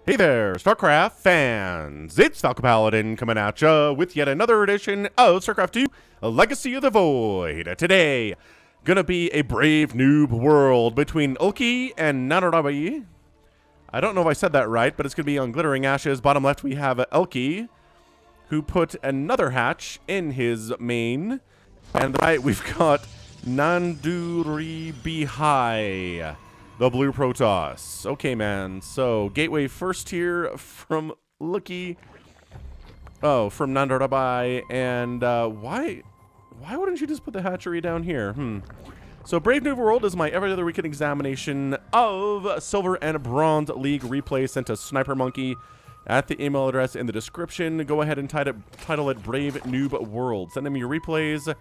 Hey there, StarCraft fans! It's Falcon Paladin coming at ya with yet another edition of StarCraft 2, A Legacy of the Void. Today, gonna be a brave noob world between Ulki and nanduribhai. I don't know if I said that right, but it's gonna be on Glittering Ashes. Bottom left, we have Ulki, who put another hatch in his main. And right, we've got nanduribhai, the blue Protoss. Okay, man. So, Gateway first here from Lucky. Oh, from nanduribhai. And why wouldn't you just put the hatchery down here? So, Brave New World is my every other weekend examination of Silver and Bronze League replay sent to Snipermonkey at the email address in the description. Go ahead and title it Brave Noob World. Send him your replays.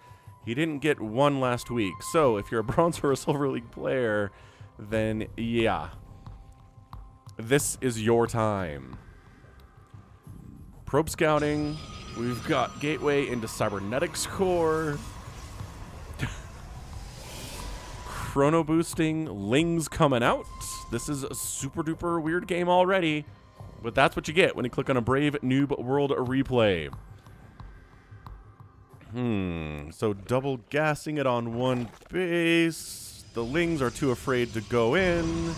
He didn't get one last week. So, if you're a Bronze or a Silver League player, then yeah, this is your time. Probe scouting. We've got gateway into cybernetics core. Chrono boosting. Lings coming out. This is a super duper weird game already, but that's what you get when you click on a Brave Noob World replay. So double gassing it on one base. The Lings are too afraid to go in.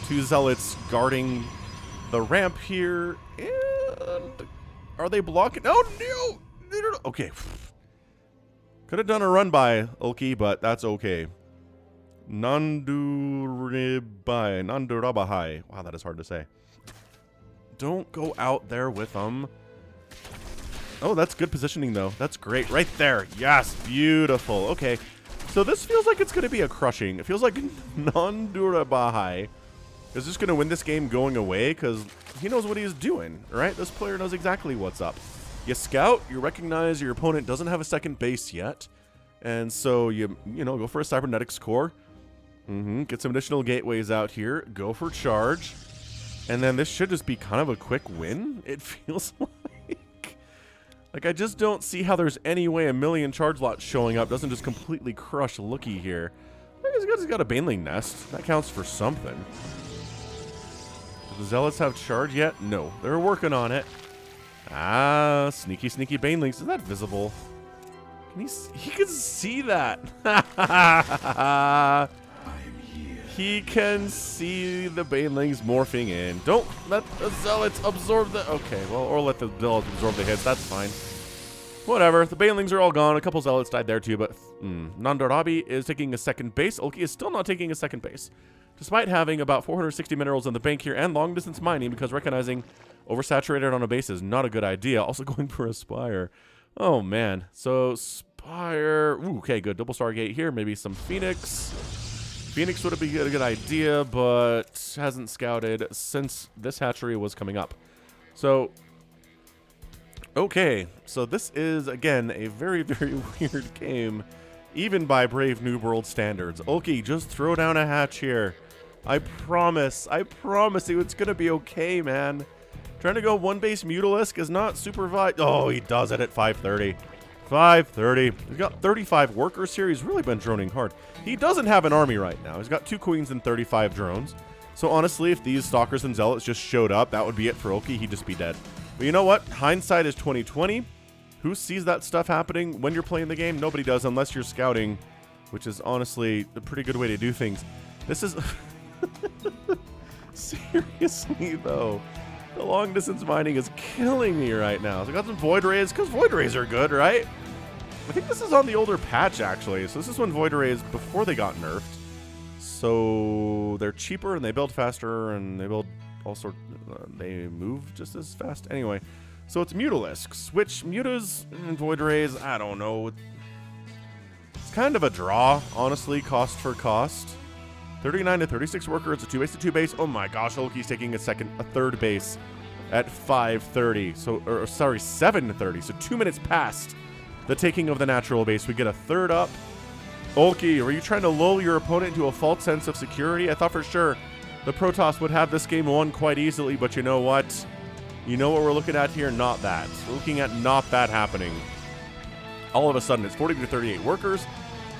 Two Zealots guarding the ramp here. And are they blocking? Oh, no! Okay. Could have done a run by Ulki, but that's okay. Nanduribhai. Wow, that is hard to say. Don't go out there with them. Oh, that's good positioning, though. That's great. Right there. Yes, beautiful. Okay. So this feels like it's going to be a crushing. It feels like nanduribhai is just going to win this game going away because he knows what he's doing, right? This player knows exactly what's up. You scout, you recognize your opponent doesn't have a second base yet, and so you go for a cybernetics core. Get some additional gateways out here. Go for charge, and then this should just be kind of a quick win. It feels like. Like, I just don't see how there's any way a million charge lots showing up doesn't just completely crush Lucky here. He's got a Baneling nest. That counts for something. Do the Zealots have charge yet? No. They're working on it. Ah, sneaky, sneaky Banelings. Is that visible? He can see that. He can see the Banelings morphing in. Don't let the Zealots absorb the... Okay, well, or let the Zealots absorb the hits. That's fine. Whatever. The Banelings are all gone. A couple Zealots died there too, but nanduribhai is taking a second base. Ulki is still not taking a second base, despite having about 460 minerals in the bank here and long-distance mining, because recognizing oversaturated on a base is not a good idea. Also going for a Spire. Oh, man. So, Spire... Ooh, okay, good. Double Stargate here. Maybe some Phoenix... Phoenix would have been a good idea, but hasn't scouted since this hatchery was coming up. So, okay. So this is, again, a very, very weird game, even by Brave New World standards. Ulki, just throw down a hatch here. I promise you it's going to be okay, man. Trying to go one base Mutalisk is not super Oh, he does it at 530. 530. He's got 35 workers here. He's really been droning hard. He doesn't have an army right now. He's got 2 queens and 35 drones. So honestly, if these stalkers and zealots just showed up, that would be it for Ulki. He'd just be dead. But you know what? Hindsight is 2020. Who sees that stuff happening when you're playing the game? Nobody does unless you're scouting, which is honestly a pretty good way to do things. This is... Seriously, though. The long distance mining is killing me right now. So I got some Void Rays, because Void Rays are good, right? I think this is on the older patch, actually. So this is when Void Rays, before they got nerfed. So they're cheaper, and they build faster, and they build all sorts... they move just as fast. Anyway, so it's Mutalisks, which Mutas and Void Rays, I don't know. It's kind of a draw, honestly, cost for cost. 39 to 36 workers, a 2 base to 2 base. Oh my gosh, Ulki's taking a third base at 530. So, or sorry, 730. So 2 minutes past the taking of the natural base. We get a third up. Ulki, were you trying to lull your opponent into a false sense of security? I thought for sure the Protoss would have this game won quite easily, but you know what? You know what we're looking at here? Not that. We're looking at not that happening. All of a sudden, it's 40 to 38 workers.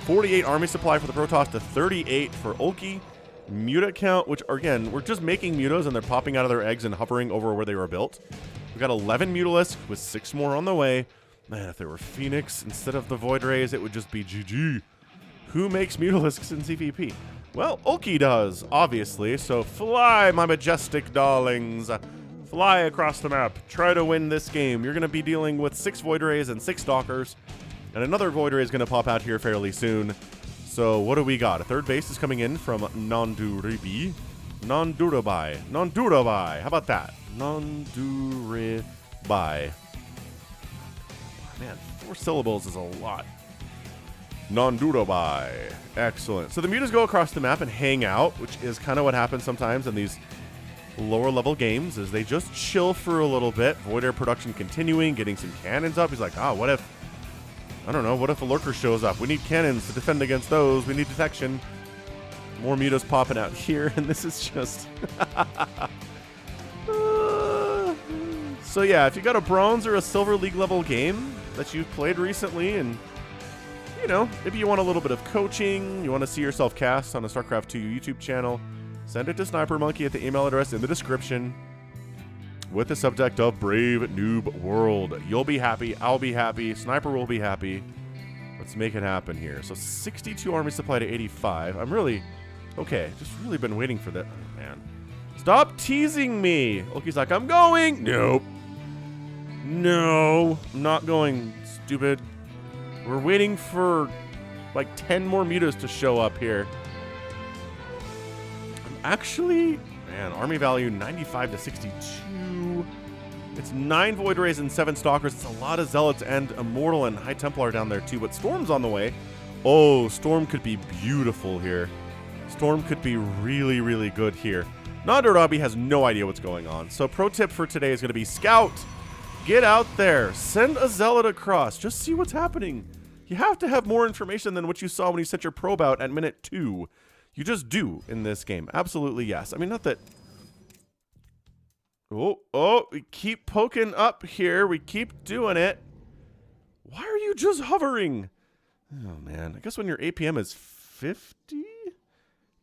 48 army supply for the Protoss to 38 for Ulki. Muta count, which, again, we're just making mutas, and they're popping out of their eggs and hovering over where they were built. We've got 11 Mutalisks with 6 more on the way. Man, if there were Phoenix instead of the Void Rays, it would just be GG. Who makes Mutalisks in CVP? Well, Ulki does, obviously. So fly, my majestic darlings. Fly across the map. Try to win this game. You're going to be dealing with 6 Void Rays and 6 Stalkers. And another Void Ray is going to pop out here fairly soon. So what do we got? A third base is coming in from nanduribhai. Nanduribhai. How about that? Nanduribhai. Man, 4 syllables is a lot. Nanduribhai. Excellent. So the mutas go across the map and hang out, which is kind of what happens sometimes in these lower level games, is they just chill for a little bit. Void Air production continuing, getting some cannons up. He's like, what if, I don't know, what if a lurker shows up? We need cannons to defend against those. We need detection. More mutas popping out here, and this is just... So yeah, if you got a bronze or a silver league level game that you've played recently, and you know, maybe you want a little bit of coaching, you want to see yourself cast on a StarCraft 2 YouTube channel, send it to Snipermonkey at the email address in the description with the subject of Brave Noob World. You'll be happy, I'll be happy, Sniper will be happy. Let's make it happen here. So 62 army supply to 85. I'm really, okay, just really been waiting for that. Oh, man. Stop teasing me. Ulki's like, I'm going. Nope. No, I'm not going, stupid. We're waiting for like 10 more mutas to show up here. I'm actually, man, army value 95 to 62. It's 9 Void Rays and 7 Stalkers. It's a lot of Zealots and Immortal and High Templar down there too, but Storm's on the way. Oh, Storm could be beautiful here. Storm could be really, really good here. nanduribhai has no idea what's going on. So pro tip for today is going to be Scout. Get out there. Send a Zealot across. Just see what's happening. You have to have more information than what you saw when you sent your probe out at minute 2. You just do in this game. Absolutely, yes. I mean, not that... Oh, we keep poking up here. We keep doing it. Why are you just hovering? Oh, man. I guess when your APM is 50,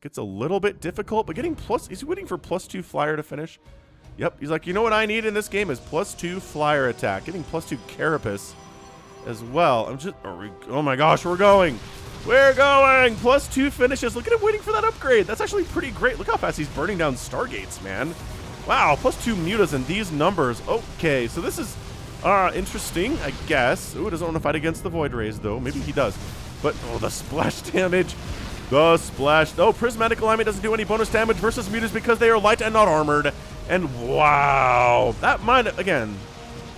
gets a little bit difficult, but getting plus... Is he waiting for +2 flyer to finish? Yep. He's like, you know what I need in this game is +2 flyer attack. Getting +2 carapace as well. I'm just... oh, my gosh. We're going. We're going. +2 finishes. Look at him waiting for that upgrade. That's actually pretty great. Look how fast he's burning down Stargates, man. Wow, +2 mutas and these numbers. Okay, so this is interesting, I guess. Ooh, doesn't want to fight against the Void Rays, though. Maybe he does. But, oh, the splash damage. The splash. Oh, Prismatic Alignment doesn't do any bonus damage versus mutas because they are light and not armored. And wow, that might, again,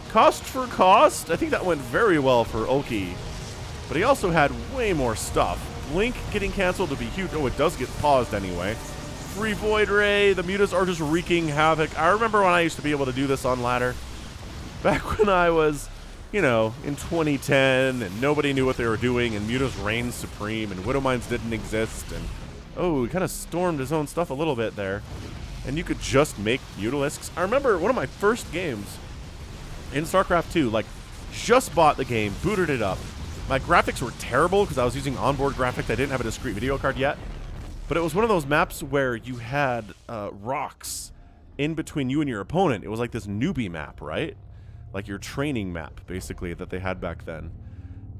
cost for cost. I think that went very well for Ulki. But he also had way more stuff. Blink getting canceled would be huge. Oh, it does get paused anyway. Free Void Ray. The mutas are just wreaking havoc. I remember when I used to be able to do this on ladder. Back when I was, you know, in 2010 and nobody knew what they were doing and mutas reigned supreme and Widow Mines didn't exist. And, oh, he kind of stormed his own stuff a little bit there. And you could just make Mutalisks. I remember one of my first games in StarCraft 2, like, just bought the game, booted it up. My graphics were terrible because I was using onboard graphics. I didn't have a discrete video card yet. But it was one of those maps where you had rocks in between you and your opponent. It was like this newbie map, right? Like your training map, basically, that they had back then.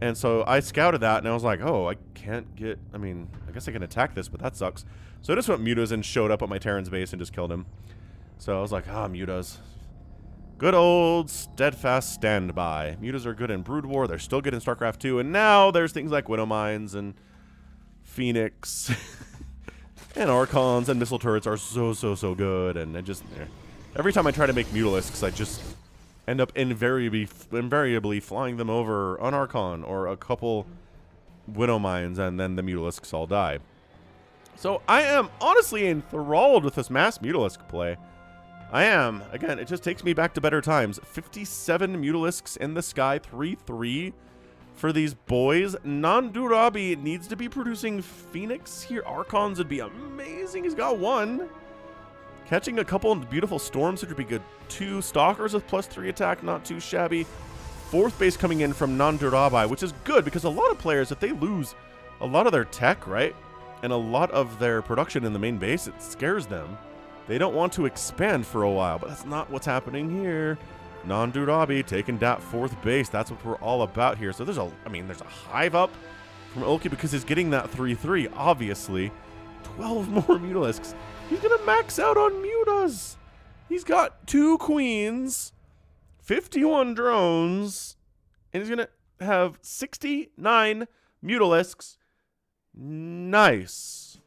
And so I scouted that, and I was like, oh, I can't get... I mean, I guess I can attack this, but that sucks. So I just went mutas and showed up at my Terran's base and just killed him. So I was like, mutas. Good old steadfast standby. Mutas are good in Brood War. They're still good in StarCraft 2. And now there's things like Widow Mines and Phoenix... And Archons and missile turrets are so good, and I just... every time I try to make Mutalisks, I just end up invariably flying them over an Archon or a couple Widow Mines, and then the Mutalisks all die. So I am honestly enthralled with this mass Mutalisk play. I am. Again, it just takes me back to better times. 57 Mutalisks in the sky, 3-3. For these boys, nanduribhai needs to be producing Phoenix here. Archons would be amazing. He's got 1. Catching a couple of beautiful Storms, which would be good. 2 Stalkers with +3 attack, not too shabby. 4th base coming in from nanduribhai, which is good because a lot of players, if they lose a lot of their tech, right? and a lot of their production in the main base, it scares them. They don't want to expand for a while, but that's not what's happening here. Nanduribhai taking that 4th base. That's what we're all about here. So there's a hive up from Ulki because he's getting that 3-3, obviously. 12 more Mutalisks. He's going to max out on Mutas. He's got 2 queens, 51 drones, and he's going to have 69 Mutalisks. Nice.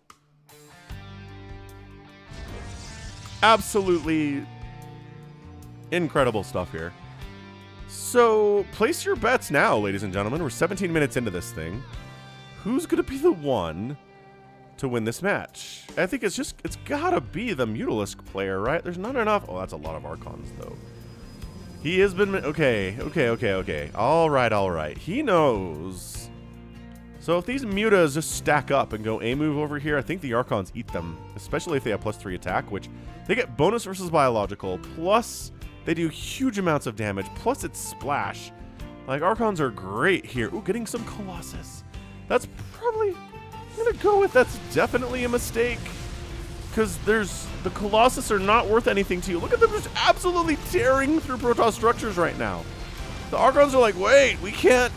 Absolutely incredible stuff here. So, place your bets now, ladies and gentlemen. We're 17 minutes into this thing. Who's going to be the one to win this match? I think it's gotta be the Mutalisk player, right? There's not enough. Oh, that's a lot of Archons, though. He has been... Okay. All right. He knows. So if these Mutas just stack up and go A-move over here, I think the Archons eat them, especially if they have +3 attack, which they get bonus versus biological, plus they do huge amounts of damage, plus it's splash. Like, Archons are great here. Ooh, getting some Colossus. That's probably... I'm going to go with that's definitely a mistake. Because the Colossus are not worth anything to you. Look at them just absolutely tearing through Protoss structures right now. The Archons are like, wait, we can't...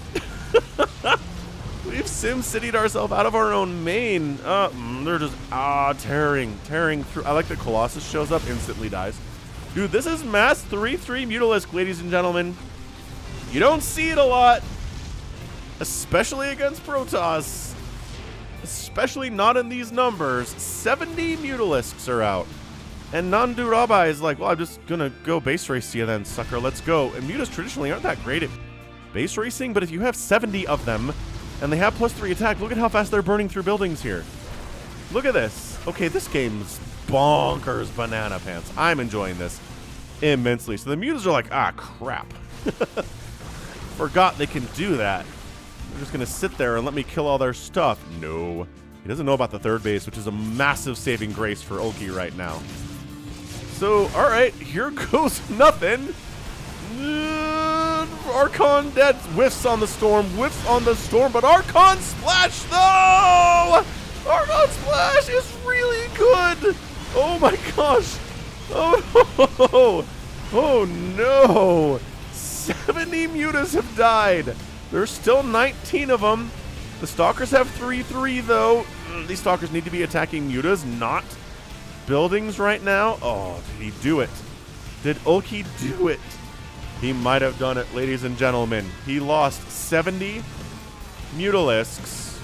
We've Sim-City'd ourselves out of our own main. They're just, tearing through. I like that Colossus shows up, instantly dies. Dude, this is mass 3-3 Mutalisk, ladies and gentlemen. You don't see it a lot. Especially against Protoss. Especially not in these numbers. 70 Mutalisks are out. And Nanduribhai is like, well, I'm just gonna go base race you then, sucker. Let's go. And Mutas traditionally aren't that great at base racing, but if you have 70 of them, and they have +3 attack, look at how fast they're burning through buildings here. Look at this. Okay, this game's bonkers banana pants. I'm enjoying this immensely. So the Mutas are like, crap. Forgot they can do that. They're just going to sit there and let me kill all their stuff. No. He doesn't know about the 3rd base, which is a massive saving grace for Ulki right now. So, all right, here goes nothing. Archon dead. Whiffs on the storm, but Archon Splash, though! Archon Splash is really good! Oh my gosh! Oh no! 70 Mutas have died! There's still 19 of them. The Stalkers have 3-3, though. These Stalkers need to be attacking Mutas, not buildings right now. Oh, did he do it? Did Ulki do it? He might have done it, ladies and gentlemen. He lost 70 Mutalisks.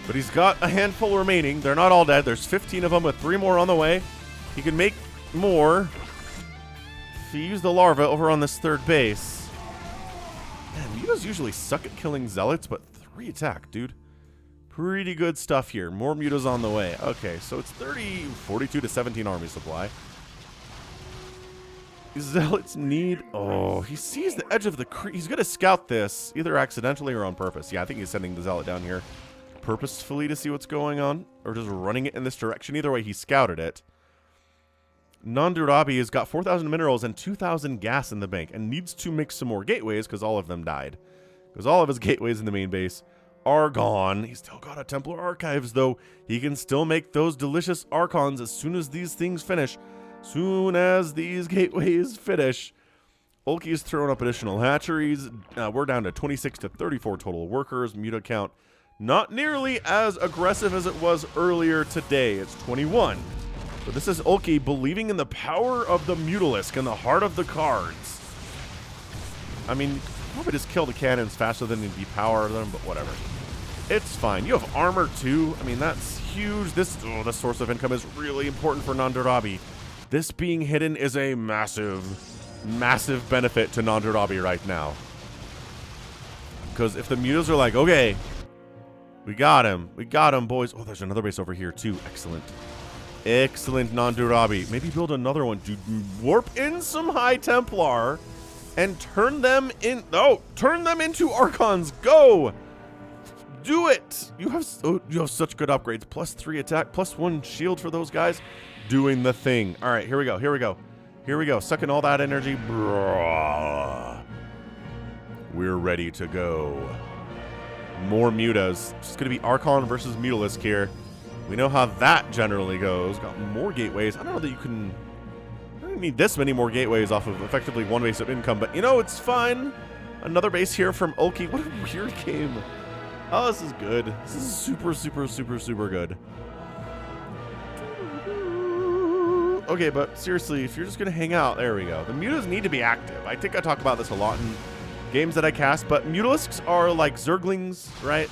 But he's got a handful remaining. They're not all dead. There's 15 of them with 3 more on the way. He can make more if he used the larva over on this 3rd base. Man, Mutas usually suck at killing Zealots, but 3 attack, dude. Pretty good stuff here. More Mutas on the way. Okay, so it's 42 to 17 army supply. Zealots need... Oh, he sees the edge of the creek. He's going to scout this, either accidentally or on purpose. Yeah, I think he's sending the Zealot down here purposefully to see what's going on, or just running it in this direction. Either way, he scouted it. Nanduribhai has got 4,000 minerals and 2,000 gas in the bank, and needs to make some more gateways because all of them died. Because all of his gateways in the main base are gone. He's still got a Templar Archives, though. He can still make those delicious Archons as soon as these things finish. Soon as these gateways finish. Ulki is throwing up additional hatcheries. We're down to 26 to 34 total workers. Muta count not nearly as aggressive as it was earlier today. It's 21. But this is Ulki believing in the power of the Mutalisk and the heart of the cards. I mean, probably just kill the cannons faster than you depower them, but whatever. It's fine. You have armor too. I mean, that's huge. This source of income is really important for Nanduribhai. This being hidden is a massive, massive benefit to Nanduribhai right now. Because if the Mutas are like, okay, we got him, boys. Oh, there's another base over here too. Excellent. Excellent, Nanduribhai. Maybe build another one. Dude, warp in some High Templar and turn them in. Oh, turn them into Archons. Go. Do it. You have such good upgrades. +3 attack, +1 shield for those guys. Doing the thing. All right, here we go. Sucking all that energy. We're ready to go. More mutas. It's just going to be Archon versus Mutalisk here. We know how that generally goes. Got more gateways. I don't know that you can... I don't need this many more gateways off of effectively one base of income, but you know, it's fine. Another base here from Ulki. What a weird game. Oh, this is good. This is super, super, super, super good. Okay, but seriously, if you're just going to hang out, there we go. The mutas need to be active. I think I talk about this a lot in games that I cast, but mutalisks are like zerglings, right?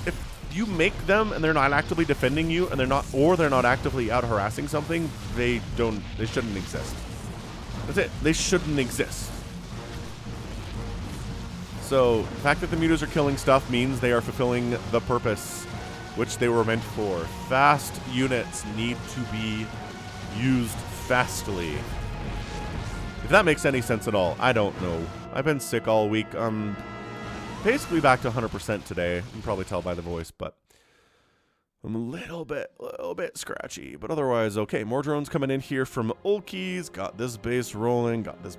If you make them and they're not actively defending you and they're not actively out harassing something, they shouldn't exist. That's it. They shouldn't exist. So the fact that the mutas are killing stuff means they are fulfilling the purpose which they were meant for. Fast units need to be used fastly. If that makes any sense at all, I don't know. I've been sick all week. Basically back to 100% today. You can probably tell by the voice, but I'm a little bit scratchy, but otherwise okay. More drones coming in here from Ulki's. Got this base rolling. Got this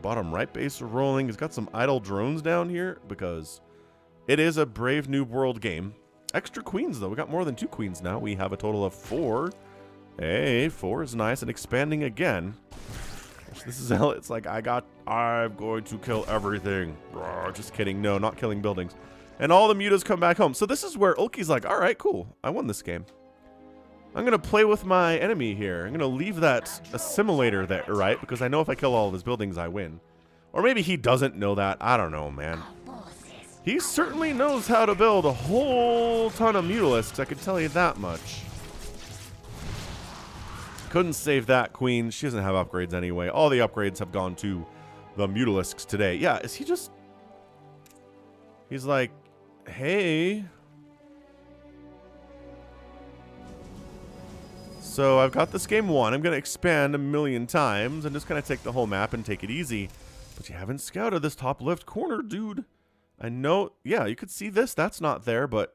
bottom right base rolling. He's got some idle drones down here because it is a Brave New World game. Extra queens though. We got more than 2 queens now. We have a total of 4. Hey, 4 is nice and expanding again. This is how it's like, I'm going to kill everything. Just kidding. No, not killing buildings. And all the mutas come back home. So this is where Ulki's like, all right, cool. I won this game. I'm going to play with my enemy here. I'm going to leave that assimilator there, right? Because I know if I kill all of his buildings, I win. Or maybe he doesn't know that. I don't know, man. He certainly knows how to build a whole ton of mutalisks. I can tell you that much. Couldn't save that queen. She doesn't have upgrades anyway. All the upgrades have gone to the mutalisks today. Yeah, is he just... He's like, hey. So I've got this game won. I'm going to expand 1,000,000 times and just kind of take the whole map and take it easy. But you haven't scouted this top left corner, dude. I know. Yeah, you could see this. That's not there, but...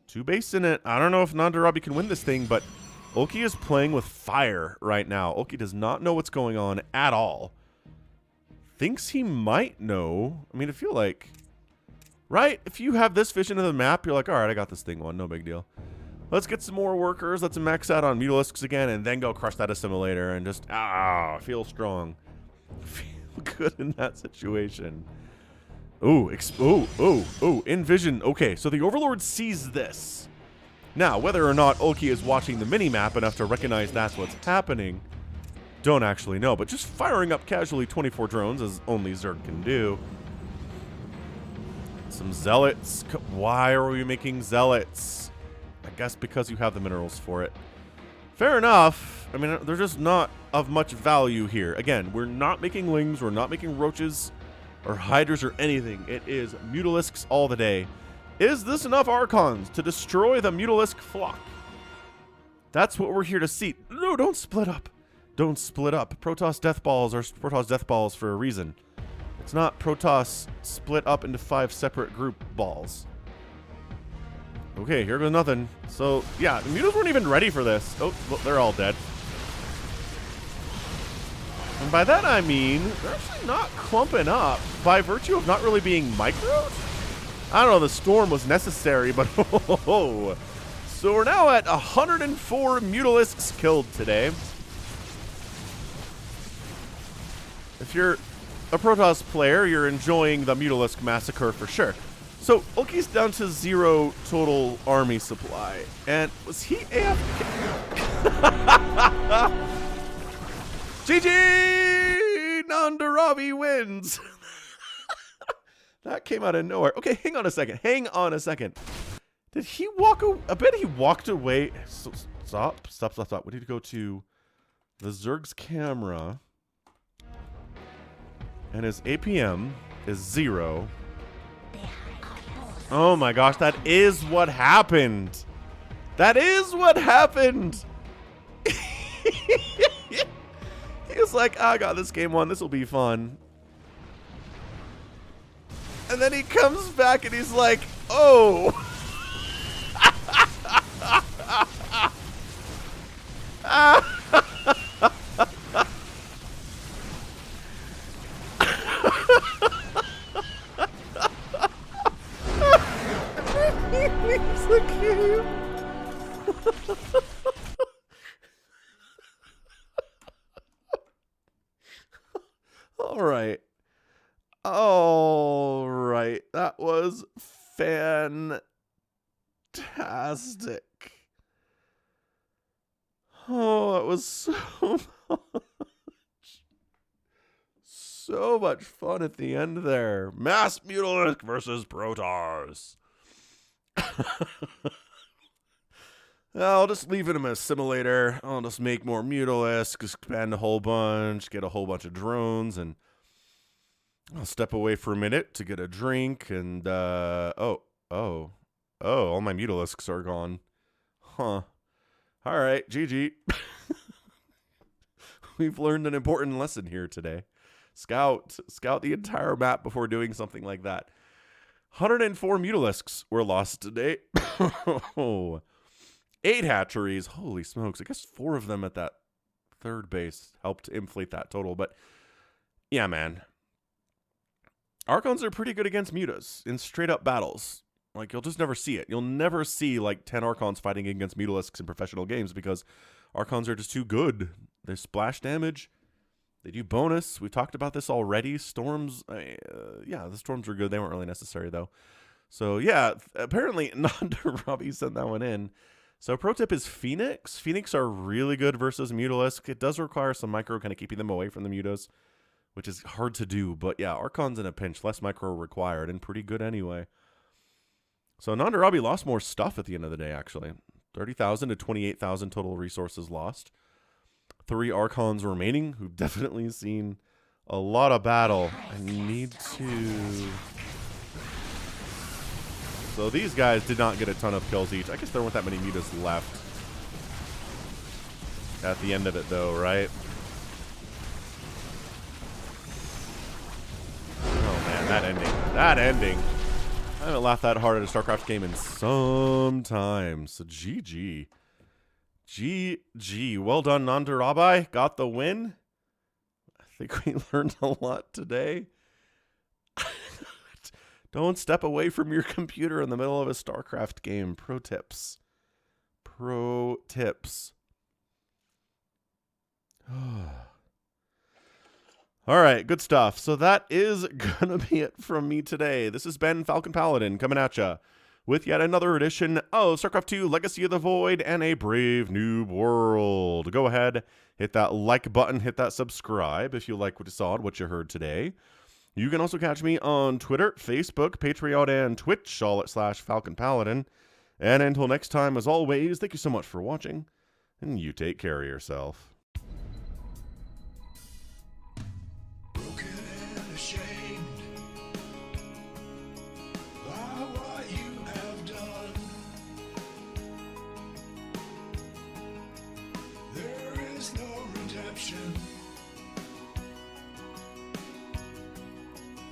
2 base in it. I don't know if Nanduribhai can win this thing, but... Ulki is playing with fire right now. Ulki does not know what's going on at all. Thinks he might know. I mean, I feel like... Right? If you have this vision of the map, you're like, alright, I got this thing won. No big deal. Let's get some more workers. Let's max out on mutalisks again, and then go crush that assimilator and just, feel strong. Feel good in that situation. Ooh, Envision. Okay, so the Overlord sees this. Now, whether or not Ulki is watching the mini-map enough to recognize that's what's happening, don't actually know. But just firing up casually 24 drones, as only Zerg can do. Some zealots. Why are we making zealots? I guess because you have the minerals for it. Fair enough. I mean, they're just not of much value here. Again, we're not making lings. We're not making roaches or hydras or anything. It is mutalisks all the day. Is this enough Archons to destroy the mutalisk flock? That's what we're here to see. No, don't split up. Don't split up. Protoss death balls are Protoss death balls for a reason. It's not Protoss split up into 5 separate group balls. Okay, here goes nothing. So, yeah, the mutas weren't even ready for this. Oh, look, they're all dead. And by that I mean, they're actually not clumping up by virtue of not really being microed. I don't know, the storm was necessary, but so we're now at 104 mutalisks killed today. If you're a Protoss player, you're enjoying the mutalisk massacre for sure. So Ulki's down to 0 total army supply, and was he AFK? GG! Nanduribhai wins! That came out of nowhere. Okay, hang on a second. Hang on a second. Did he walk away? I bet he walked away. Stop. We need to go to the Zerg's camera. And his APM is 0. Oh my gosh, that is what happened. That is what happened. He was like, I got this game won. This will be fun. And then he comes back and he's like, oh. All right. That was fantastic. Oh, it was so much fun at the end there. Mass Mutalisk versus Protars. I'll just leave it in a simulator. I'll just make more Mutalisks, expand a whole bunch, get a whole bunch of drones, and I'll step away for a minute to get a drink, and, all my Mutalisks are gone. Huh. All right, GG. We've learned an important lesson here today. Scout the entire map before doing something like that. 104 Mutalisks were lost today. 8 hatcheries. Holy smokes. I guess 4 of them at that third base helped inflate that total. But yeah, man. Archons are pretty good against Mutas in straight up battles. Like, you'll just never see it. You'll never see, like, 10 Archons fighting against Mutalisks in professional games because Archons are just too good. They splash damage. They do bonus. We talked about this already. Storms, yeah, the storms were good. They weren't really necessary, though. So, yeah, apparently nanduribhai sent that one in. So, pro tip is Phoenix. Phoenix are really good versus Mutalisk. It does require some micro kind of keeping them away from the Mutas, which is hard to do. But, yeah, Archons in a pinch. Less micro required and pretty good anyway. So nanduribhai lost more stuff at the end of the day, actually. 30,000 to 28,000 total resources lost. 3 Archons remaining, who've definitely seen a lot of battle. I need to... So these guys did not get a ton of kills each. I guess there weren't that many Mutas left at the end of it, though, right? Oh, man, that ending. That ending. I haven't laughed that hard at a StarCraft game in some time. So GG. GG. Well done, nanduribhai. Got the win. I think we learned a lot today. Don't step away from your computer in the middle of a StarCraft game. Pro tips. Pro tips. All right, good stuff. So that is going to be it from me today. This has been Falcon Paladin coming at ya with yet another edition of StarCraft 2 Legacy of the Void and a brave noob world. Go ahead, hit that like button, hit that subscribe if you like what you saw and what you heard today. You can also catch me on Twitter, Facebook, Patreon, and Twitch, all at /Falcon Paladin. And until next time, as always, thank you so much for watching, and you take care of yourself.